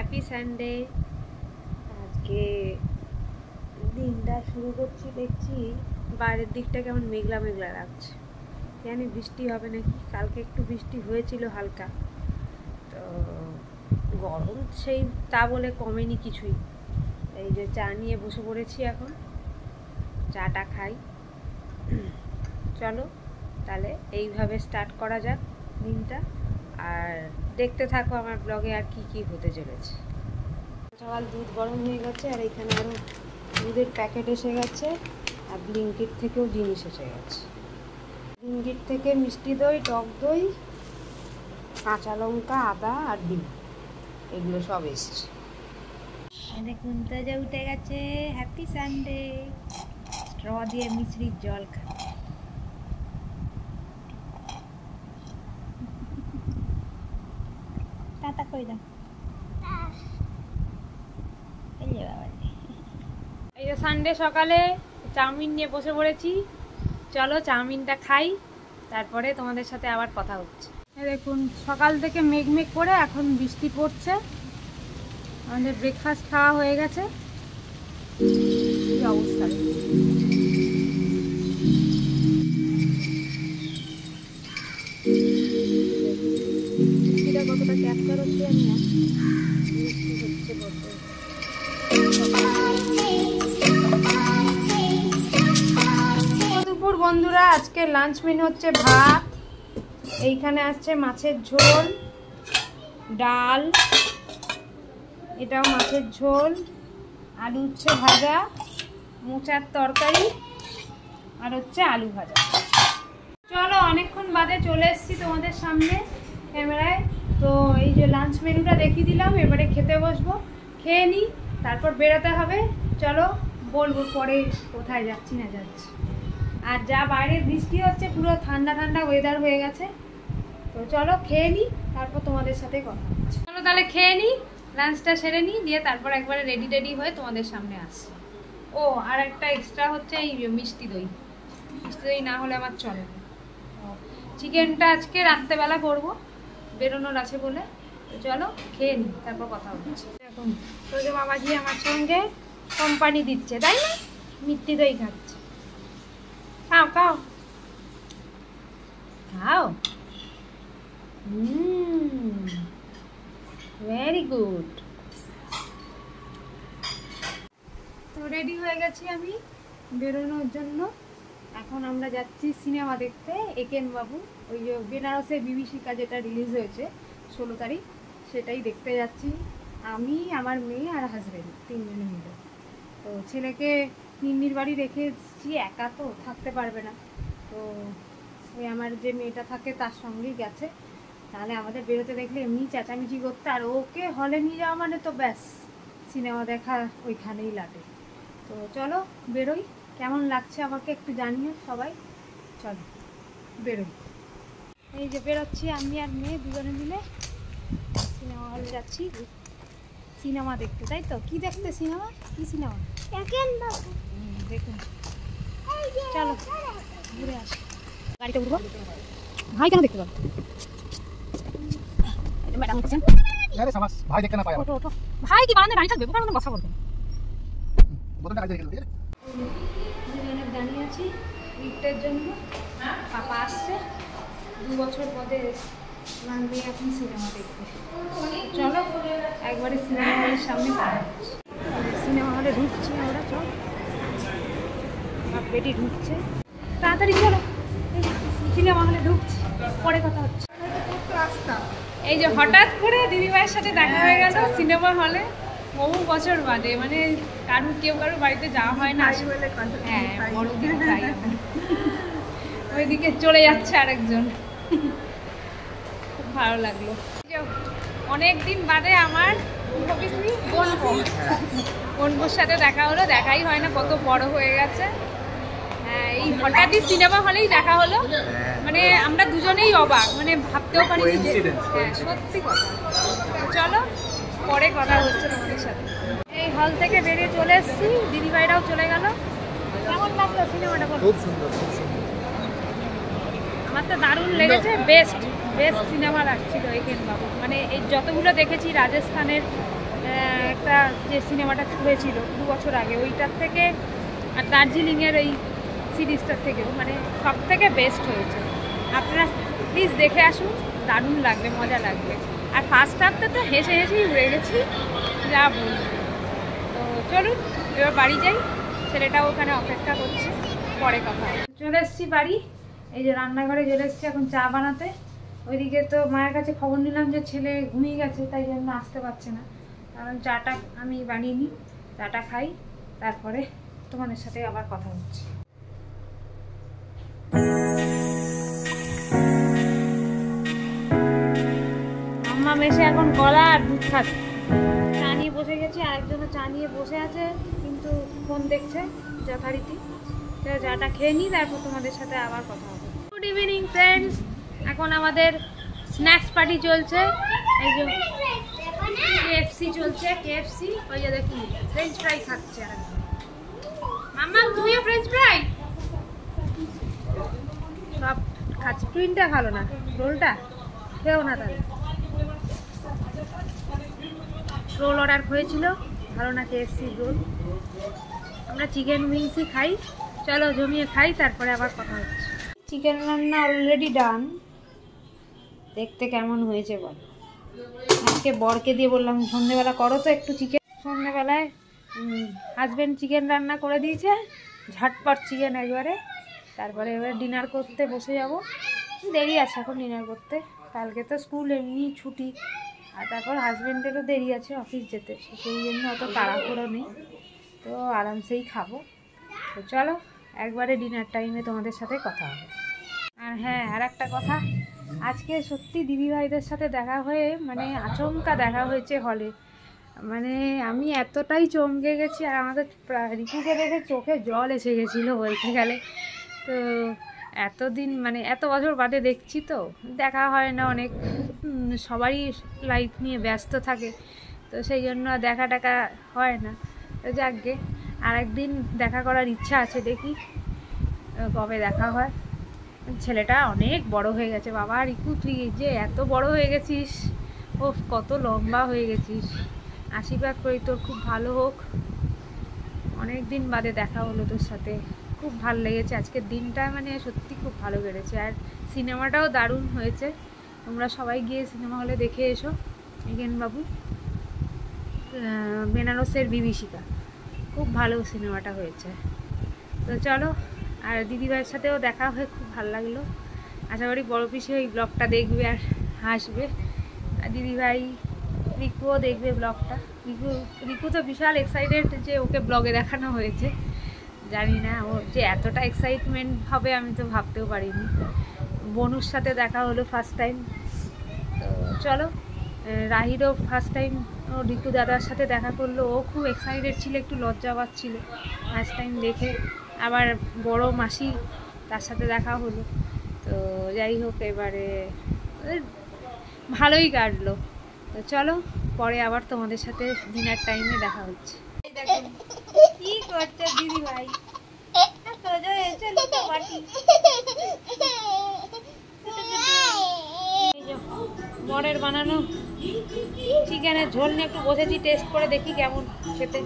Happy Sunday. আজকে দিনটা শুরু করছি, দেখছি বাইরের দিকটা কেমন মেঘলা মেঘলা লাগছে। জানি বৃষ্টি হবে নাকি। কালকে একটু বৃষ্টি হয়েছিল হালকা, তো গরম সেই তা বলে কমেনি কিছুই। এই যে চা নিয়ে বসে পড়েছি, এখন চাটা খাই। চলো তাহলে এইভাবে স্টার্ট করা যাক দিনটা, আর দেখতে থাকো আমার ব্লগে আর কি কি হতে চলেছে। সকাল দুধ গরম হয়ে গেছে, আর এখানে আরও দুধের প্যাকেট এসে গেছে, আর ব্লিঙ্কিট থেকেও জিনিস এসে গেছে। ব্লিঙ্কিট থেকে মিষ্টি দই, টক দই, কাঁচা লঙ্কা, আদা আর ডিম, এগুলো সব এসছে। দেখুন তো যে উঠে গেছে, হ্যাপি সানডে। স্ট্র দিয়ে মিশ্রির জল খা। টাটা কই দাও। এই যে সানডে সকালে চাউমিন নিয়ে বসে পড়েছি। চলো চাউমিনটা খাই, তারপরে তোমাদের সাথে আবার কথা হচ্ছে। দেখুন সকাল থেকে মেঘ মেঘ করে এখন বৃষ্টি পড়ছে। আমাদের ব্রেকফাস্ট খাওয়া হয়ে গেছে। কি অবস্থা, বৃষ্টিটা কতটা ক্যাপচার হচ্ছে আমি না, বৃষ্টি হচ্ছে বলতে। দুপুর বন্ধুরা, আজকে লাঞ্চ মেনু হচ্ছে ভাত, এইখানে আছে মাছের ঝোল, ডাল, এটাও মাছের ঝোল, আলু উচ্ছে ভাজা, মোচার তরকারি, আর হচ্ছে আলু ভাজা। চলো অনেকক্ষণ বাদে চলে এসেছি তোমাদের সামনে ক্যামেরায়। তো এই যে লাঞ্চ মেনুটা দেখিয়ে দিলাম, এবারে খেতে বসবো। খেয়ে নিই, তারপর বেরোতে হবে। চলো বলবো পরে কোথায় যাচ্ছি না যাচ্ছি। আর যা বাইরে বৃষ্টি হচ্ছে, পুরো ঠান্ডা ঠান্ডা ওয়েদার হয়ে গেছে। তো চলো খেয়ে নিই, তারপর তোমাদের সাথে কথা হচ্ছে। চলো তাহলে খেয়ে নিই, লাঞ্চটা সেরে নিই, দিয়ে তারপর একবারে রেডি হয়ে তোমাদের সামনে আসছি। ও আর একটা এক্সট্রা হচ্ছে এই মিষ্টি দই। মিষ্টি দই না হলে আমার চলে না। চিকেনটা আজকে রাত্রেবেলা করবো, বেরোনোর আছে বলে। তো চলো খেয়ে নিই, তারপর কথা হচ্ছে। এখন তোজো বাবাজি আমার সঙ্গে কোম্পানি দিচ্ছে, তাই না? মিষ্টি দই খাচ্ছে। খাও খাও খাও। Very good. তো রেডি হয়ে গেছি আমি বেরোনোর জন্য। এখন আমরা যাচ্ছি সিনেমা দেখতে, একেন বাবু। ওই যে বেনারসে বিভীষিকা যেটা রিলিজ হয়েছে 16 তারিখ, সেটাই দেখতে যাচ্ছি। আমি, আমার মেয়ে আর হাজবেন্ড, তিনজনে মিলে। তো ছেলেকে নিন্নির বাড়ি রেখে এসেছি, একা তো থাকতে পারবে না। তো ওই আমার যে মেয়েটা থাকে তার সঙ্গেই গেছে। তাহলে আমাদের বেরোতে দেখলে এমনি চেঁচামেচি করতে, আর ওকে হলে নিয়ে যাওয়া মানে তো ব্যাস সিনেমা দেখা ওইখানেই লাগে। তো চলো বেরোই, কেমন লাগছে আমাকে একটু জানিও সবাই। চলো বেরোই। এই যে বেরোচ্ছি আমি আর মেয়ে দুজনে মিলে সিনেমা হলে যাচ্ছি সিনেমা দেখতে। তাই তো? কি দেখতে? সিনেমা? কি সিনেমা? দেখুন চলো ঘুরে আসি। গাড়িতে উঠবো। ভাই কেন দেখতে পাবো? ম্যাডাম উঠছেন। ভাই দেখতে না পায়। ওঠো ওঠো। ভাই কি বারান্দায় দাঁড়িয়ে থাকবে? বোকার মতো কথা বলবেন। দাঁড়িয়ে আছি লিফটের জন্য। পাপা আসছে 2 বছর পরে, নামবে এখন সিনেমা দেখতে। চলো একবারে সিনেমা হলের সামনে সিনেমা হলে ঢুকছি আমরা। চল বেটি ঢুকছে, তাড়াতাড়ি চলো সিনেমা হলে ঢুকছি, পরে কথা হচ্ছে। এই যে হঠাৎ করে দিদিভাইয়ের সাথে দেখা হয়ে গেল সিনেমা হলে, বহু বছর বাদে। মানে কেউ কারোর বাড়িতে যাওয়া হয় না। হ্যাঁ বড়দিন তাই ওইদিকে চলে যাচ্ছে আরেকজন। খুব ভালো লাগলো। অনেক দিন বাদে আমার বোনবোর সাথে দেখা হলো। দেখাই হয় না, কত বড় হয়ে গেছে। হ্যাঁ এই হঠাৎই সিনেমা হলেই দেখা হলো। মানে আমরা দুজনেই অবাক, মানে ভাবতেও পারি। হ্যাঁ সত্যি কথা। চলো পরে কথা হচ্ছে তোমাদের সাথে। এই হল থেকে বেরিয়ে চলে এসেছি, দিদিভাইরাও চলে গেল। কেমন লাগলো সিনেমাটা? খুব সুন্দর, খুব সুন্দর। আমার তো দারুণ লেগেছে। বেস্ট সিনেমা লাগছিল একেন বাবু। মানে এই যতগুলো দেখেছি রাজস্থানের একটা যে সিনেমাটা হয়েছিল 2 বছর আগে, ওইটার থেকে আর দার্জিলিংয়ের এই সিরিজটার থেকেও মানে সব থেকে বেস্ট হয়েছে। আপনারা প্লিজ দেখে আসুন, দারুণ লাগবে, মজা লাগবে। আর ফার্স্ট হাফটা তো হেসে হেসেই উড়ে গেছি, যা বলবো। তো চলুন এবার বাড়ি যাই, ছেলেটাও ওখানে অপেক্ষা করছে, পরে কথা হবে। চলে এসেছি বাড়ি, এই যে রান্নাঘরে চলে এসেছি এখন চা বানাতে। ওইদিকে তো মায়ের কাছে খবর নিলাম যে ছেলে ঘুমিয়ে গেছে, তাই জন্য আসতে পারছে না। কারণ চাটা আমি বানিয়ে নিই, চাটা খাই, তারপরে তোমাদের সাথে আবার কথা হচ্ছে। আম্মা মেশে এখন কলা আর দুধ খাচ্ছে, চা নিয়ে বসে গেছি, আরেকজনও চা নিয়ে বসে আছে কিন্তু ফোন দেখছে যথারীতি। চাটা খেয়ে নিই, তারপর তোমাদের সাথে আবার কথা হবে। গুড ইভিনিং ফ্রেন্ডস, এখন আমাদের স্ন্যাক্স পার্টি চলছে। এই যে কেএফসি চলছে, কেএফসি। ওই যে দেখুন ফ্রেঞ্চ ফ্রাই খাচ্ছে আর মাম্মা, তুমিও ফ্রেঞ্চ ফ্রাই সব খাচ্ছি। টুইনটা ভালো না, রোলটা খেও না। তাহলে রোল অর্ডার হয়েছিল, ভালো না কেএফসি রোল। আমরা চিকেন উইংসই খাই, চলো জমিয়ে খাই, তারপরে আবার কথা হচ্ছে। চিকেন রান্না অলরেডি ডান, দেখতে কেমন হয়েছে বল। আজকে বরকে দিয়ে বললাম সন্ধ্যেবেলা করো তো একটু চিকেন। সন্ধ্যেবেলায় হাজব্যান্ড চিকেন রান্না করে দিয়েছে, ঝটপট চিকেন একবারে। তারপরে এবার ডিনার করতে বসে যাব, দেরি আছে এখন ডিনার করতে, কালকে তো স্কুল এমনি ছুটি। আর তারপর হাজব্যান্ডেরও দেরি আছে অফিস যেতে, সেই জন্য অত তাড়াহুড়ো নেই, তো আরামসেই খাবো। তো চলো একবারে ডিনার টাইমে তোমাদের সাথে কথা হবে। আর হ্যাঁ, আর একটা কথা, আজকে সত্যি দিদিভাইদের সাথে দেখা হয়ে মানে আচমকা দেখা হয়েছে হলে। মানে আমি এতটাই চমকে গেছি, আর আমাদের রিকুকে দেখে চোখে জল এসে গেছিলো বলতে গেলে। তো এতদিন মানে এত বছর বাদে দেখছি, তো দেখা হয় না অনেক, সবারই লাইফ নিয়ে ব্যস্ত থাকে, তো সেই জন্য দেখা টাকা হয় না। তো যাকগে, আর একদিন দেখা করার ইচ্ছা আছে, দেখি কবে দেখা হয়। ছেলেটা অনেক বড় হয়ে গেছে বাবা, রিকু তুই যে এত বড় হয়ে গেছিস, ও কত লম্বা হয়ে গেছিস। আশীর্বাদ করি তোর খুব ভালো হোক। অনেক দিন বাদে দেখা হলো তোর সাথে, খুব ভালো লেগেছে আজকের দিনটা, মানে সত্যি খুব ভালো কেটেছে। আর সিনেমাটাও দারুণ হয়েছে, তোমরা সবাই গিয়ে সিনেমা হলে দেখে এসো। এগেন বাবু, বেনারসের বিভীষিকা, খুব ভালো সিনেমাটা হয়েছে। তো চলো, আর দিদিভাইয়ের সাথেও দেখা হয়ে খুব ভালো লাগলো। আশা করি বড় পিসি ওই ব্লগটা দেখবে আর হাসবে, আর দিদিভাই রিকুও দেখবে ব্লগটা। রিকু তো বিশাল এক্সাইটেড যে ওকে ব্লগে দেখানো হয়েছে। জানি না ও যে এতটা এক্সাইটমেন্ট হবে, আমি তো ভাবতেও পারিনি। বনুর সাথে দেখা হলো ফার্স্ট টাইম। তো চলো, রাহিরও ফার্স্ট টাইম ও রিকু দাদার সাথে দেখা করলো, ও খুব এক্সাইটেড ছিল, একটু লজ্জা পাচ্ছিল ফার্স্ট টাইম দেখে। আবার বড় মাসি, তার সাথে দেখা হলো। তো যাই হোক, এবারে ভালোই কাটলো। তো চলো, পরে আবার তোমাদের সাথে ডিনার টাইমে দেখা হচ্ছে। কি করছে দিদি ভাই, বরের বানানো চিকেনের ঝোল নিয়ে একটু বসেছি, টেস্ট করে দেখি কেমন খেতে।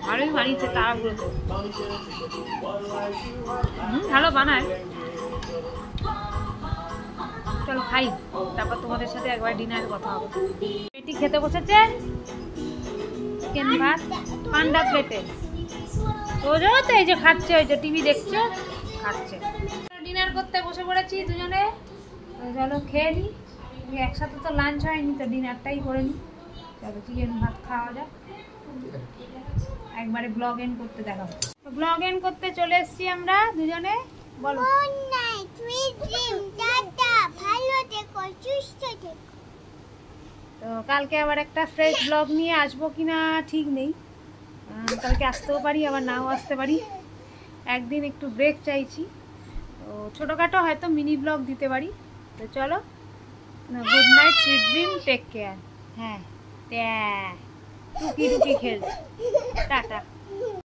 ভালোই বানিয়েছে, তাড়াহুড়ো তো ভালো বানায়। চলো খাই, তারপর তোমাদের সাথে একবার ডিনারের কথা হবে। পেটি খেতে বসেছে চিকেন ভাত পান্ডা প্লেটে, তো এই যে খাচ্ছে, ওই যে টিভি দেখছে, খাচ্ছে। ডিনার করতে বসে পড়েছি দুজনে, চলো খেয়ে নিই। একসাথে তো লাঞ্চ হয়নি, তো ডিনারটাই করে নিই। চলো চিকেন ভাত খাওয়া যাক, একবারে ব্লগ এন্ড করতে দেখাবো। ব্লগ এন্ড করতে চলে এসেছি আমরা দুজনে। বলো, তো কালকে আবার একটা ফ্রেশ ব্লগ নিয়ে আসবো কিনা ঠিক নেই, কালকে আসতেও পারি আবার নাও আসতে পারি। একদিন একটু ব্রেক চাইছি, তো ছোটোখাটো হয়তো মিনি ব্লগ দিতে পারি। তো চলো, good night, sweet dream, take care. হ্যাঁ, টুকি টুকি খেলছি, টাটা।